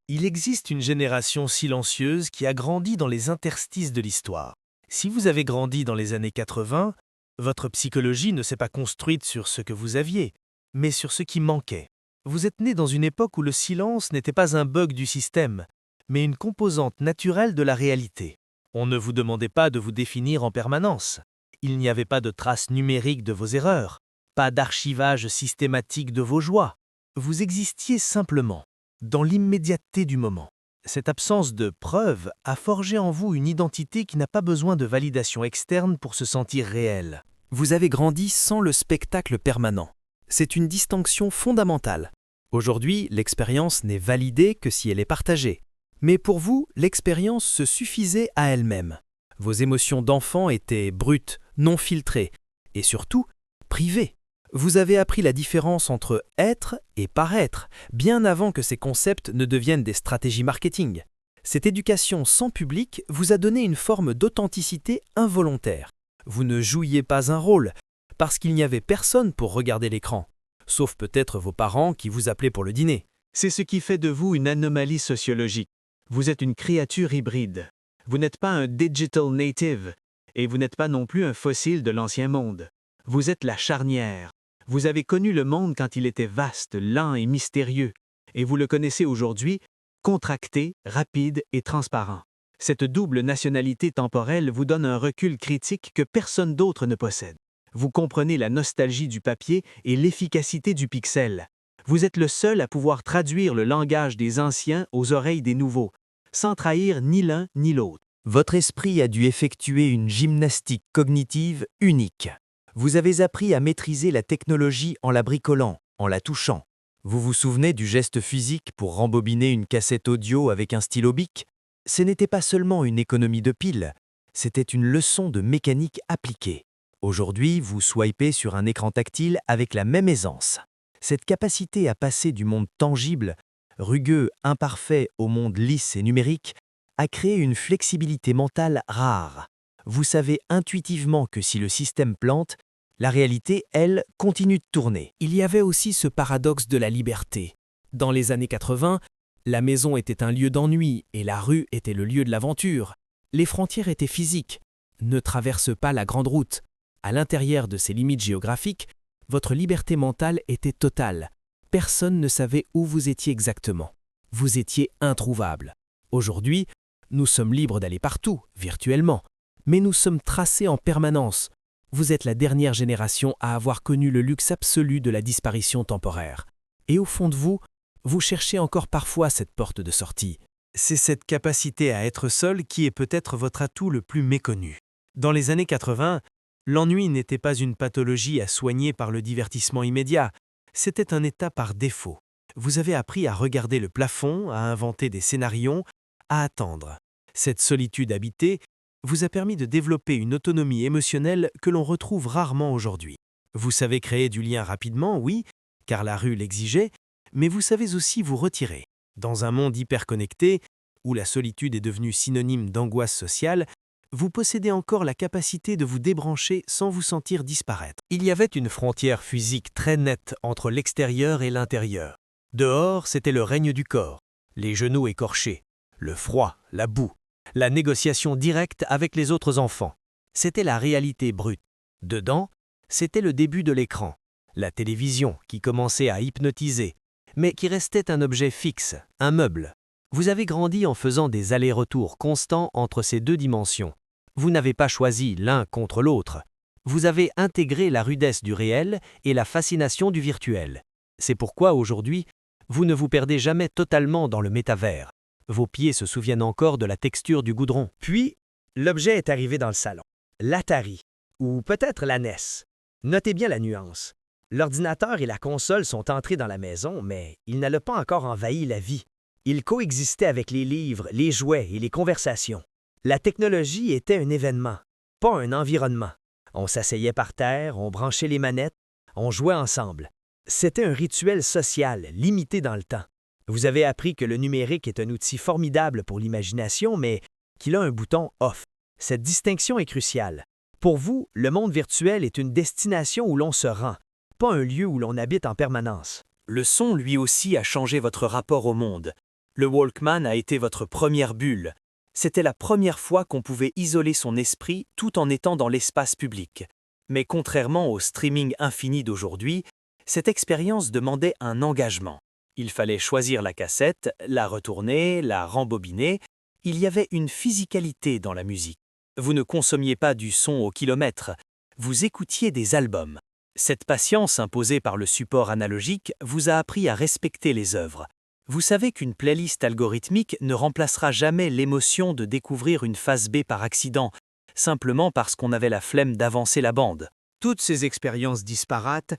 Il existe une génération silencieuse qui a grandi dans les interstices de l'histoire. Si vous avez grandi dans les années 80, votre psychologie ne s'est pas construite sur ce que vous aviez, mais sur ce qui manquait. Vous êtes né dans une époque où le silence n'était pas un bug du système, mais une composante naturelle de la réalité. On ne vous demandait pas de vous définir en permanence. Il n'y avait pas de traces numériques de vos erreurs, pas d'archivage systématique de vos joies. Vous existiez simplement, dans l'immédiateté du moment. Cette absence de preuve a forgé en vous une identité qui n'a pas besoin de validation externe pour se sentir réelle. Vous avez grandi sans le spectacle permanent. C'est une distinction fondamentale. Aujourd'hui, l'expérience n'est validée que si elle est partagée. Mais pour vous, l'expérience se suffisait à elle-même. Vos émotions d'enfant étaient brutes, non filtrées, et surtout, privées. Vous avez appris la différence entre être et paraître, bien avant que ces concepts ne deviennent des stratégies marketing. Cette éducation sans public vous a donné une forme d'authenticité involontaire. Vous ne jouiez pas un rôle, parce qu'il n'y avait personne pour regarder l'écran, sauf peut-être vos parents qui vous appelaient pour le dîner. C'est ce qui fait de vous une anomalie sociologique. Vous êtes une créature hybride. Vous n'êtes pas un digital native, et vous n'êtes pas non plus un fossile de l'ancien monde. Vous êtes la charnière. Vous avez connu le monde quand il était vaste, lent et mystérieux, et vous le connaissez aujourd'hui, contracté, rapide et transparent. Cette double nationalité temporelle vous donne un recul critique que personne d'autre ne possède. Vous comprenez la nostalgie du papier et l'efficacité du pixel. Vous êtes le seul à pouvoir traduire le langage des anciens aux oreilles des nouveaux, sans trahir ni l'un ni l'autre. Votre esprit a dû effectuer une gymnastique cognitive unique. Vous avez appris à maîtriser la technologie en la bricolant, en la touchant. Vous vous souvenez du geste physique pour rembobiner une cassette audio avec un stylo bic? Ce n'était pas seulement une économie de piles, c'était une leçon de mécanique appliquée. Aujourd'hui, vous swipez sur un écran tactile avec la même aisance. Cette capacité à passer du monde tangible, rugueux, imparfait au monde lisse et numérique a créé une flexibilité mentale rare. Vous savez intuitivement que si le système plante, la réalité, elle, continue de tourner. Il y avait aussi ce paradoxe de la liberté. Dans les années 80, la maison était un lieu d'ennui et la rue était le lieu de l'aventure. Les frontières étaient physiques. Ne traverse pas la grande route. À l'intérieur de ces limites géographiques, votre liberté mentale était totale. Personne ne savait où vous étiez exactement. Vous étiez introuvable. Aujourd'hui, nous sommes libres d'aller partout, virtuellement, mais nous sommes tracés en permanence. Vous êtes la dernière génération à avoir connu le luxe absolu de la disparition temporaire. Et au fond de vous, vous cherchez encore parfois cette porte de sortie. C'est cette capacité à être seul qui est peut-être votre atout le plus méconnu. Dans les années 80, l'ennui n'était pas une pathologie à soigner par le divertissement immédiat, c'était un état par défaut. Vous avez appris à regarder le plafond, à inventer des scénarios, à attendre. Cette solitude habitée vous a permis de développer une autonomie émotionnelle que l'on retrouve rarement aujourd'hui. Vous savez créer du lien rapidement, oui, car la rue l'exigeait, mais vous savez aussi vous retirer. Dans un monde hyperconnecté, où la solitude est devenue synonyme d'angoisse sociale, vous possédez encore la capacité de vous débrancher sans vous sentir disparaître. Il y avait une frontière physique très nette entre l'extérieur et l'intérieur. Dehors, c'était le règne du corps, les genoux écorchés, le froid, la boue, la négociation directe avec les autres enfants. C'était la réalité brute. Dedans, c'était le début de l'écran, la télévision qui commençait à hypnotiser, mais qui restait un objet fixe, un meuble. Vous avez grandi en faisant des allers-retours constants entre ces deux dimensions. Vous n'avez pas choisi l'un contre l'autre. Vous avez intégré la rudesse du réel et la fascination du virtuel. C'est pourquoi aujourd'hui, vous ne vous perdez jamais totalement dans le métavers. Vos pieds se souviennent encore de la texture du goudron. Puis, l'objet est arrivé dans le salon. L'Atari, ou peut-être la NES. Notez bien la nuance. L'ordinateur et la console sont entrés dans la maison, mais ils n'allaient pas encore envahi la vie. Ils coexistaient avec les livres, les jouets et les conversations. La technologie était un événement, pas un environnement. On s'asseyait par terre, on branchait les manettes, on jouait ensemble. C'était un rituel social, limité dans le temps. Vous avez appris que le numérique est un outil formidable pour l'imagination, mais qu'il a un bouton « off ». Cette distinction est cruciale. Pour vous, le monde virtuel est une destination où l'on se rend, pas un lieu où l'on habite en permanence. Le son, lui aussi, a changé votre rapport au monde. Le Walkman a été votre première bulle. C'était la première fois qu'on pouvait isoler son esprit tout en étant dans l'espace public. Mais contrairement au streaming infini d'aujourd'hui, cette expérience demandait un engagement. Il fallait choisir la cassette, la retourner, la rembobiner. Il y avait une physicalité dans la musique. Vous ne consommiez pas du son au kilomètre, vous écoutiez des albums. Cette patience imposée par le support analogique vous a appris à respecter les œuvres. Vous savez qu'une playlist algorithmique ne remplacera jamais l'émotion de découvrir une phase B par accident, simplement parce qu'on avait la flemme d'avancer la bande. Toutes ces expériences disparates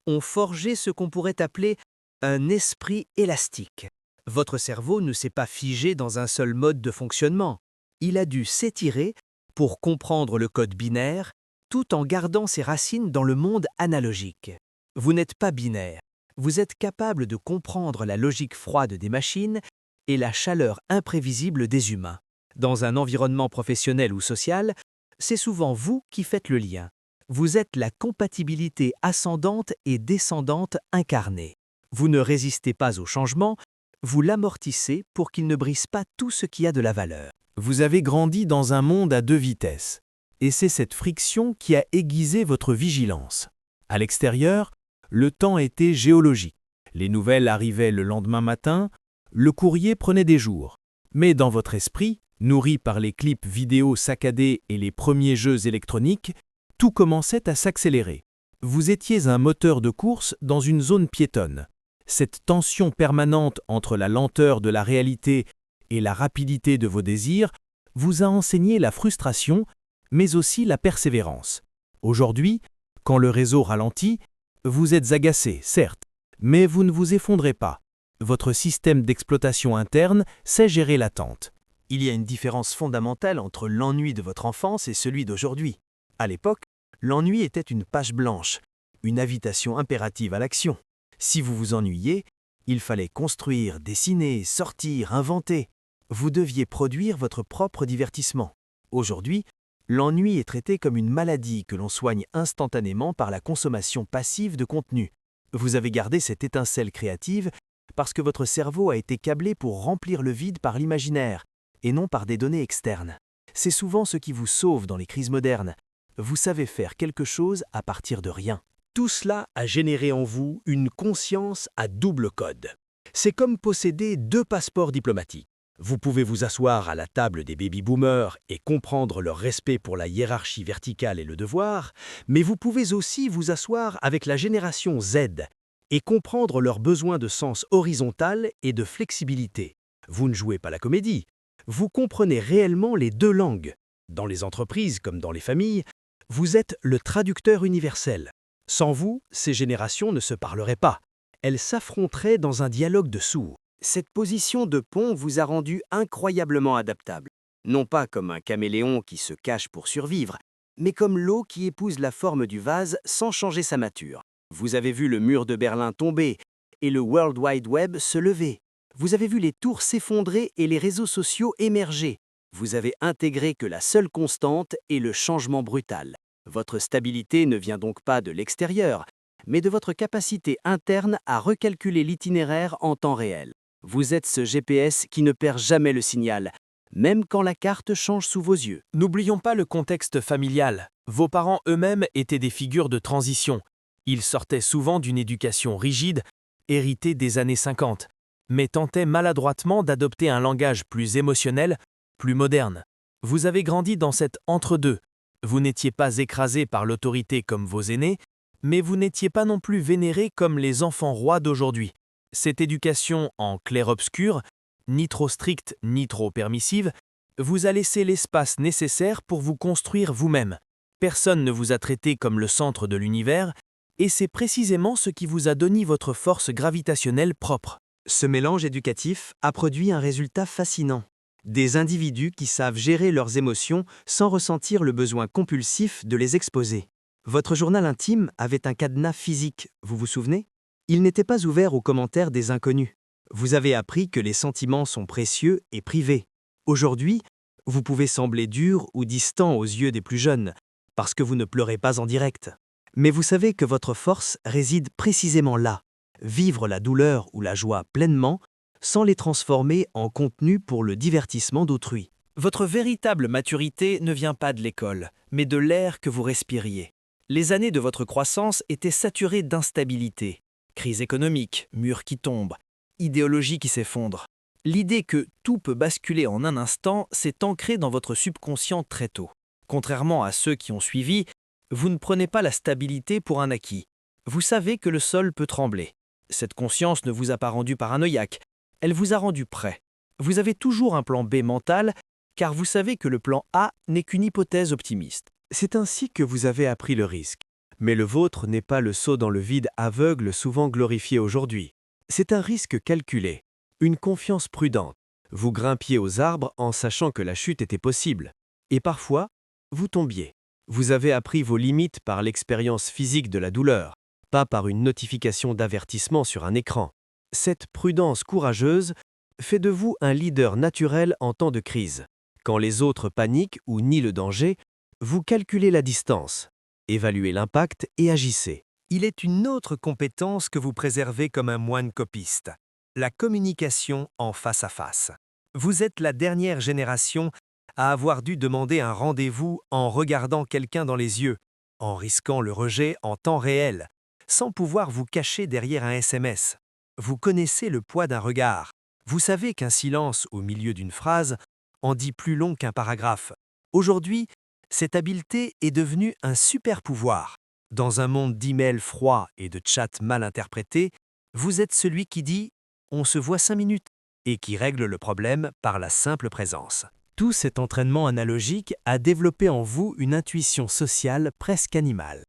ont forgé ce qu'on pourrait appeler un esprit élastique. Votre cerveau ne s'est pas figé dans un seul mode de fonctionnement. Il a dû s'étirer pour comprendre le code binaire tout en gardant ses racines dans le monde analogique. Vous n'êtes pas binaire. Vous êtes capable de comprendre la logique froide des machines et la chaleur imprévisible des humains. Dans un environnement professionnel ou social, c'est souvent vous qui faites le lien. Vous êtes la compatibilité ascendante et descendante incarnée. Vous ne résistez pas au changement, vous l'amortissez pour qu'il ne brise pas tout ce qui a de la valeur. Vous avez grandi dans un monde à 2 vitesses. Et c'est cette friction qui a aiguisé votre vigilance. À l'extérieur, le temps était géologique. Les nouvelles arrivaient le lendemain matin, le courrier prenait des jours. Mais dans votre esprit, nourri par les clips vidéo saccadés et les premiers jeux électroniques, tout commençait à s'accélérer. Vous étiez un moteur de course dans une zone piétonne. Cette tension permanente entre la lenteur de la réalité et la rapidité de vos désirs vous a enseigné la frustration, mais aussi la persévérance. Aujourd'hui, quand le réseau ralentit, vous êtes agacé, certes, mais vous ne vous effondrez pas. Votre système d'exploitation interne sait gérer l'attente. Il y a une différence fondamentale entre l'ennui de votre enfance et celui d'aujourd'hui. À l'époque, l'ennui était une page blanche, une invitation impérative à l'action. Si vous vous ennuyiez, il fallait construire, dessiner, sortir, inventer. Vous deviez produire votre propre divertissement. Aujourd'hui, l'ennui est traité comme une maladie que l'on soigne instantanément par la consommation passive de contenu. Vous avez gardé cette étincelle créative parce que votre cerveau a été câblé pour remplir le vide par l'imaginaire et non par des données externes. C'est souvent ce qui vous sauve dans les crises modernes. Vous savez faire quelque chose à partir de rien. Tout cela a généré en vous une conscience à double code. C'est comme posséder 2 passeports diplomatiques. Vous pouvez vous asseoir à la table des baby-boomers et comprendre leur respect pour la hiérarchie verticale et le devoir, mais vous pouvez aussi vous asseoir avec la génération Z et comprendre leurs besoins de sens horizontal et de flexibilité. Vous ne jouez pas la comédie, vous comprenez réellement les 2 langues. Dans les entreprises comme dans les familles, vous êtes le traducteur universel. Sans vous, ces générations ne se parleraient pas. Elles s'affronteraient dans un dialogue de sourds. Cette position de pont vous a rendu incroyablement adaptable. Non pas comme un caméléon qui se cache pour survivre, mais comme l'eau qui épouse la forme du vase sans changer sa nature. Vous avez vu le mur de Berlin tomber et le World Wide Web se lever. Vous avez vu les tours s'effondrer et les réseaux sociaux émerger. Vous avez intégré que la seule constante est le changement brutal. Votre stabilité ne vient donc pas de l'extérieur, mais de votre capacité interne à recalculer l'itinéraire en temps réel. Vous êtes ce GPS qui ne perd jamais le signal, même quand la carte change sous vos yeux. N'oublions pas le contexte familial. Vos parents eux-mêmes étaient des figures de transition. Ils sortaient souvent d'une éducation rigide, héritée des années 50, mais tentaient maladroitement d'adopter un langage plus émotionnel, plus moderne. Vous avez grandi dans cet entre-deux. Vous n'étiez pas écrasé par l'autorité comme vos aînés, mais vous n'étiez pas non plus vénéré comme les enfants rois d'aujourd'hui. Cette éducation en clair-obscur, ni trop stricte ni trop permissive, vous a laissé l'espace nécessaire pour vous construire vous-même. Personne ne vous a traité comme le centre de l'univers, et c'est précisément ce qui vous a donné votre force gravitationnelle propre. Ce mélange éducatif a produit un résultat fascinant. Des individus qui savent gérer leurs émotions sans ressentir le besoin compulsif de les exposer. Votre journal intime avait un cadenas physique, vous vous souvenez? Il n'était pas ouvert aux commentaires des inconnus. Vous avez appris que les sentiments sont précieux et privés. Aujourd'hui, vous pouvez sembler dur ou distant aux yeux des plus jeunes, parce que vous ne pleurez pas en direct. Mais vous savez que votre force réside précisément là. Vivre la douleur ou la joie pleinement sans les transformer en contenu pour le divertissement d'autrui. Votre véritable maturité ne vient pas de l'école, mais de l'air que vous respiriez. Les années de votre croissance étaient saturées d'instabilité. Crise économique, murs qui tombent, idéologie qui s'effondre. L'idée que tout peut basculer en un instant s'est ancrée dans votre subconscient très tôt. Contrairement à ceux qui ont suivi, vous ne prenez pas la stabilité pour un acquis. Vous savez que le sol peut trembler. Cette conscience ne vous a pas rendu paranoïaque, elle vous a rendu prêt. Vous avez toujours un plan B mental, car vous savez que le plan A n'est qu'une hypothèse optimiste. C'est ainsi que vous avez appris le risque. Mais le vôtre n'est pas le saut dans le vide aveugle souvent glorifié aujourd'hui. C'est un risque calculé, une confiance prudente. Vous grimpiez aux arbres en sachant que la chute était possible. Et parfois, vous tombiez. Vous avez appris vos limites par l'expérience physique de la douleur, pas par une notification d'avertissement sur un écran. Cette prudence courageuse fait de vous un leader naturel en temps de crise. Quand les autres paniquent ou nient le danger, vous calculez la distance, évaluez l'impact et agissez. Il est une autre compétence que vous préservez comme un moine copiste, la communication en face à face. Vous êtes la dernière génération à avoir dû demander un rendez-vous en regardant quelqu'un dans les yeux, en risquant le rejet en temps réel, sans pouvoir vous cacher derrière un SMS. Vous connaissez le poids d'un regard. Vous savez qu'un silence au milieu d'une phrase en dit plus long qu'un paragraphe. Aujourd'hui, cette habileté est devenue un super pouvoir. Dans un monde d'emails froids et de chats mal interprétés, vous êtes celui qui dit « on se voit 5 minutes » et qui règle le problème par la simple présence. Tout cet entraînement analogique a développé en vous une intuition sociale presque animale.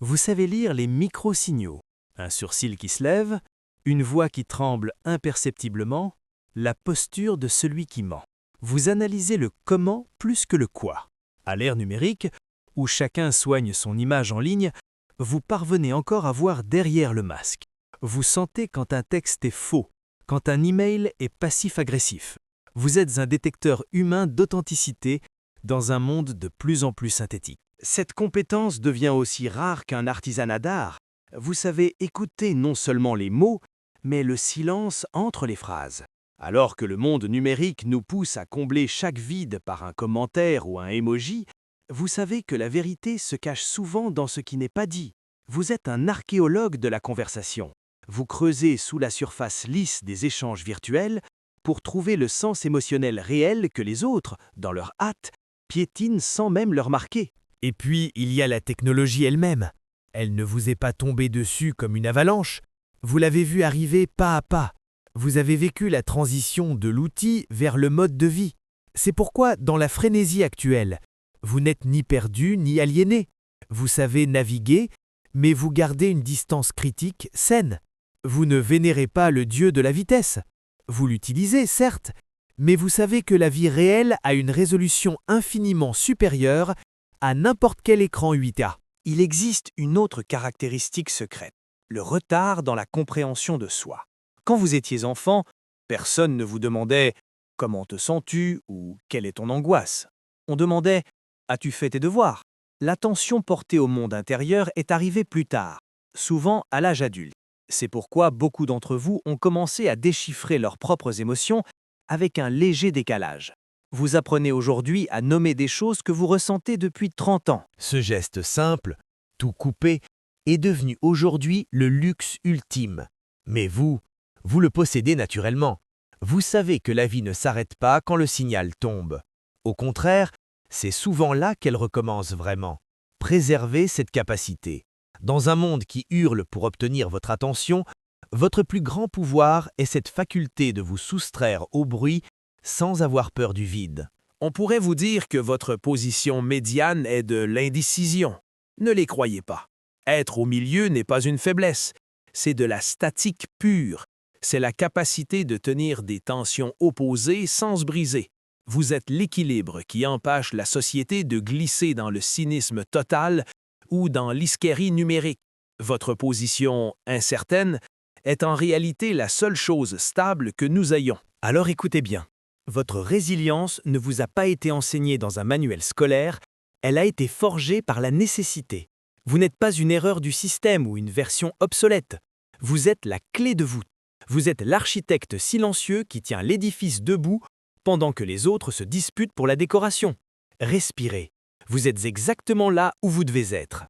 Vous savez lire les micro-signaux, un sourcil qui se lève, une voix qui tremble imperceptiblement, la posture de celui qui ment. Vous analysez le comment plus que le quoi. À l'ère numérique, où chacun soigne son image en ligne, vous parvenez encore à voir derrière le masque. Vous sentez quand un texte est faux, quand un email est passif-agressif. Vous êtes un détecteur humain d'authenticité dans un monde de plus en plus synthétique. Cette compétence devient aussi rare qu'un artisanat d'art. Vous savez écouter non seulement les mots, mais le silence entre les phrases. Alors que le monde numérique nous pousse à combler chaque vide par un commentaire ou un emoji, vous savez que la vérité se cache souvent dans ce qui n'est pas dit. Vous êtes un archéologue de la conversation. Vous creusez sous la surface lisse des échanges virtuels pour trouver le sens émotionnel réel que les autres, dans leur hâte, piétinent sans même le remarquer. Et puis, il y a la technologie elle-même. Elle ne vous est pas tombée dessus comme une avalanche. Vous l'avez vue arriver pas à pas. Vous avez vécu la transition de l'outil vers le mode de vie. C'est pourquoi, dans la frénésie actuelle, vous n'êtes ni perdu ni aliéné. Vous savez naviguer, mais vous gardez une distance critique saine. Vous ne vénérez pas le dieu de la vitesse. Vous l'utilisez, certes, mais vous savez que la vie réelle a une résolution infiniment supérieure à n'importe quel écran 8K. Il existe une autre caractéristique secrète, le retard dans la compréhension de soi. Quand vous étiez enfant, personne ne vous demandait « Comment te sens-tu » ou « Quelle est ton angoisse ?» On demandait « As-tu fait tes devoirs ?» L'attention portée au monde intérieur est arrivée plus tard, souvent à l'âge adulte. C'est pourquoi beaucoup d'entre vous ont commencé à déchiffrer leurs propres émotions avec un léger décalage. Vous apprenez aujourd'hui à nommer des choses que vous ressentez depuis 30 ans. Ce geste simple, tout coupé, est devenu aujourd'hui le luxe ultime. Mais vous le possédez naturellement. Vous savez que la vie ne s'arrête pas quand le signal tombe. Au contraire, c'est souvent là qu'elle recommence vraiment. Préservez cette capacité. Dans un monde qui hurle pour obtenir votre attention, votre plus grand pouvoir est cette faculté de vous soustraire au bruit sans avoir peur du vide. On pourrait vous dire que votre position médiane est de l'indécision. Ne les croyez pas. Être au milieu n'est pas une faiblesse, c'est de la statique pure. C'est la capacité de tenir des tensions opposées sans se briser. Vous êtes l'équilibre qui empêche la société de glisser dans le cynisme total ou dans l'hystérie numérique. Votre position incertaine est en réalité la seule chose stable que nous ayons. Alors écoutez bien, votre résilience ne vous a pas été enseignée dans un manuel scolaire, elle a été forgée par la nécessité. Vous n'êtes pas une erreur du système ou une version obsolète. Vous êtes la clé de voûte. Vous êtes l'architecte silencieux qui tient l'édifice debout pendant que les autres se disputent pour la décoration. Respirez. Vous êtes exactement là où vous devez être.